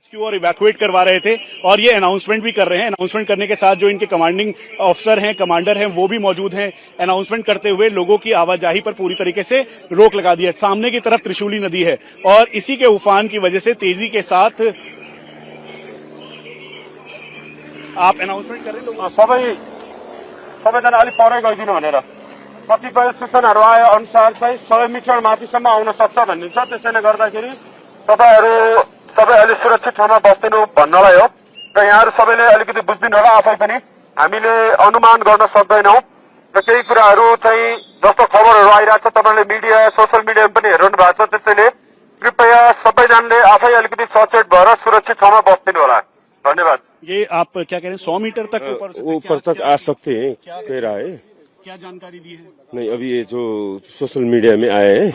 Rescue और evacuate करवा रहे थे और ये अनाउंसमेंट भी कर रहे हैं। अनाउंसमेंट करने के साथ जो इनके कमांडिंग ऑफिसर हैं, कमांडर हैं, वो भी मौजूद हैं। अनाउंसमेंट करते हुए लोगों की आवाजाही पर पूरी तरीके से रोक लगा दी है। सामने की तरफ त्रिशूली नदी है और इसी के उफान की वजह से तेजी के साथ आप अनाउंसमेंट कर रहे हैं सबैजना अलिक परै गइदिनु भनेर कतिपय सूचनाहरू आए अनुसार चाहिँ 100 मिटर माथिसम्म आउन सक्छ भनिन्छ। त्यसैले गर्दाखेरि तपाईहरु सबै अलि सुरक्षित ठाउँमा बस्दिनु भन्नलाई हो र यहाँहरु सबैले अलिकति बुझ्दिनु होला। आफै पनि हामीले अनुमान गर्न सक्दैनौं र केही कुराहरू चाहिँ जस्तो खबरहरू आइरहेछ तपाईहरुले मिडिया सोशल मिडियामा पनि हेर्नु भएको छ। त्यसैले कृपया सबैजनाले आफै अलिकति सचेत भएर सुरक्षित ठाउँमा बस्दिनु होला। धन्यवाद। ये आप क्या कह रहे हैं 100 मीटर तक ऊपर तक आ सकते हैं कह रहा है। क्या जानकारी दी है? नहीं, अभी ये जो सोशल मीडिया में आए हैं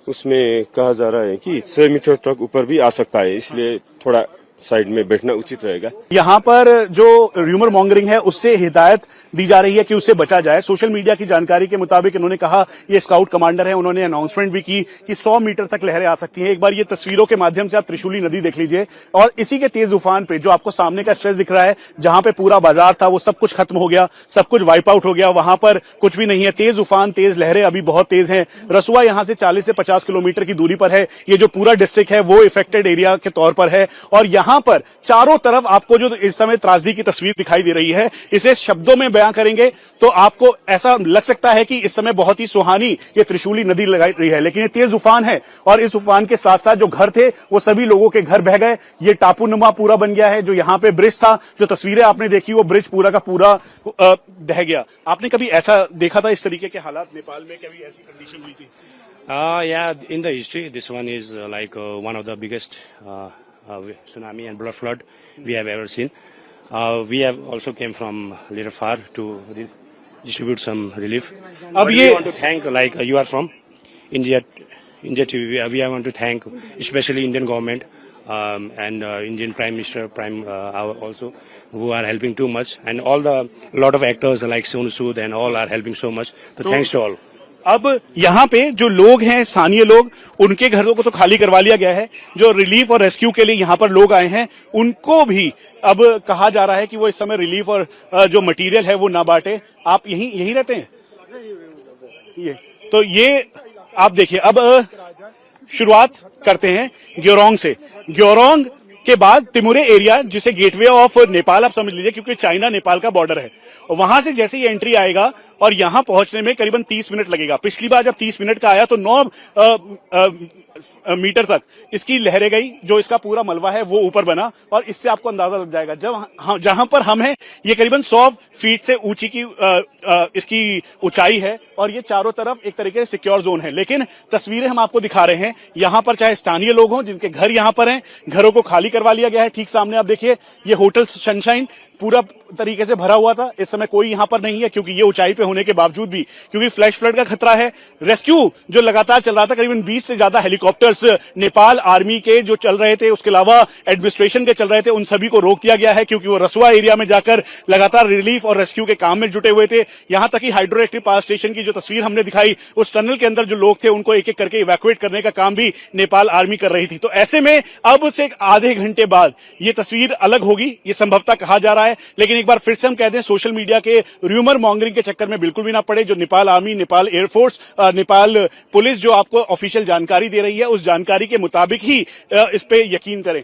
उसमें कहा जा रहा है कि 6 मीटर तक ऊपर भी आ सकता है, इसलिए थोड़ा साइड में बैठना उचित रहेगा। यहाँ पर जो र्यूमर मॉन्गरिंग है उससे हिदायत दी जा रही है कि उससे बचा जाए। सोशल मीडिया की जानकारी के मुताबिक इन्होंने कहा, ये स्काउट कमांडर है, उन्होंने अनाउंसमेंट भी की कि 100 मीटर तक लहरें आ सकती हैं। एक बार ये तस्वीरों के माध्यम से आप त्रिशूली नदी देख लीजिए और इसी के तेज उफान पे जो आपको सामने का स्ट्रेच दिख रहा है, जहां पे पूरा बाजार था वो सब कुछ खत्म हो गया, सब कुछ वाइप आउट हो गया, वहां पर कुछ भी नहीं है। तेज उफान, तेज लहरें अभी बहुत तेज हैं। रसुआ यहां से 40 से 50 किलोमीटर की दूरी पर है। ये जो पूरा डिस्ट्रिक्ट है वो इफेक्टेड एरिया के तौर पर है और यहां पर चारों तरफ आपको जो इस समय त्रासदी की तस्वीर दिखाई दे रही है, इसे शब्दों में बयां करेंगे तो आपको ऐसा लग सकता है कि इस समय बहुत ही सुहानी ये त्रिशूली नदी लगा रही है, लेकिन ये तेज उफान है और इस उफान के साथ साथ जो घर थे वो सभी लोगों के घर बह गए। ये टापूनुमा पूरा बन गया है। जो यहाँ पे ब्रिज था, जो तस्वीरें आपने देखी, वो ब्रिज पूरा का पूरा ढह गया। आपने कभी ऐसा देखा था इस तरीके के हालात नेपाल में? कभी ऐसी कंडीशन हुई थी? Yeah, in the history, this one is like one of the biggest tsunami and blood flood we have ever seen. We have also came from little far to distribute some relief. अब We ये want to thank, like you are from India TV. We want to thank especially Indian government and Indian Prime Minister, also who are helping too much, and all the lot of actors like Sonu Sood and all are helping so much. So thanks to all. अब यहाँ पे जो लोग हैं, स्थानीय लोग, उनके घरों को तो खाली करवा लिया गया है। जो रिलीफ और रेस्क्यू के लिए यहाँ पर लोग आए हैं, उनको भी अब कहा जा रहा है कि वो इस समय रिलीफ और जो मटेरियल है वो ना बांटे। आप यही रहते हैं? ये आप देखिए। अब शुरुआत करते हैं ग्योरोंग से। ग्योरोंग के बाद तिमुरे एरिया, जिसे गेटवे ऑफ नेपाल आप समझ लीजिए, क्योंकि चाइना नेपाल का बॉर्डर है। वहां से जैसे ही एंट्री आएगा और यहां पहुंचने में करीबन 30 मिनट लगेगा। पिछली बार जब 30 मिनट का आया तो 9 मीटर तक इसकी लहरें गई। जो इसका पूरा मलबा है वो ऊपर बना और इससे आपको अंदाजा लग जाएगा। जहां पर हम हैं ये करीबन 100 फीट से ऊंची की इसकी ऊंचाई है और ये चारों तरफ एक तरीके से सिक्योर जोन है। लेकिन तस्वीरें हम आपको दिखा रहे हैं, यहां पर चाहे स्थानीय लोग हों जिनके घर यहां पर हैं, घरों को खाली करवा लिया गया है। ठीक सामने आप देखिए, ये होटल सनशाइन पूरा तरीके से भरा हुआ था। इस समय कोई यहां पर नहीं है क्योंकि ये ऊंचाई पे होने के बावजूद भी, क्योंकि फ्लैश फ्लड का खतरा है। रेस्क्यू जो लगातार चल रहा था, करीबन 20 से ज्यादा हेलीकॉप्टर्स नेपाल आर्मी के जो चल रहे थे, उसके अलावा एडमिनिस्ट्रेशन के चल रहे थे, उन सभी को रोक दिया गया है क्योंकि वो रसुआ एरिया में जाकर लगातार रिलीफ और रेस्क्यू के काम में जुटे हुए थे। यहां तक कि हाइड्रो इलेक्ट्रिक पावर स्टेशन की जो तस्वीर हमने दिखाई, उस टनल के अंदर जो लोग थे उनको एक एक करके इवैक्यूएट करने का काम भी नेपाल आर्मी कर रही थी। तो ऐसे में अब से आधे घंटे बाद ये तस्वीर अलग होगी, ये संभवतः कहा जा रहा है। लेकिन एक बार फिर से हम कहते हैं, सोशल मीडिया के र्यूमर मॉन्गरिंग के चक्कर में बिल्कुल भी ना पड़े। जो Nepal army, Nepal air force, Nepal police जो आपको ऑफिशियल जानकारी दे रही है, उस जानकारी के मुताबिक ही इस पे यकीन करें।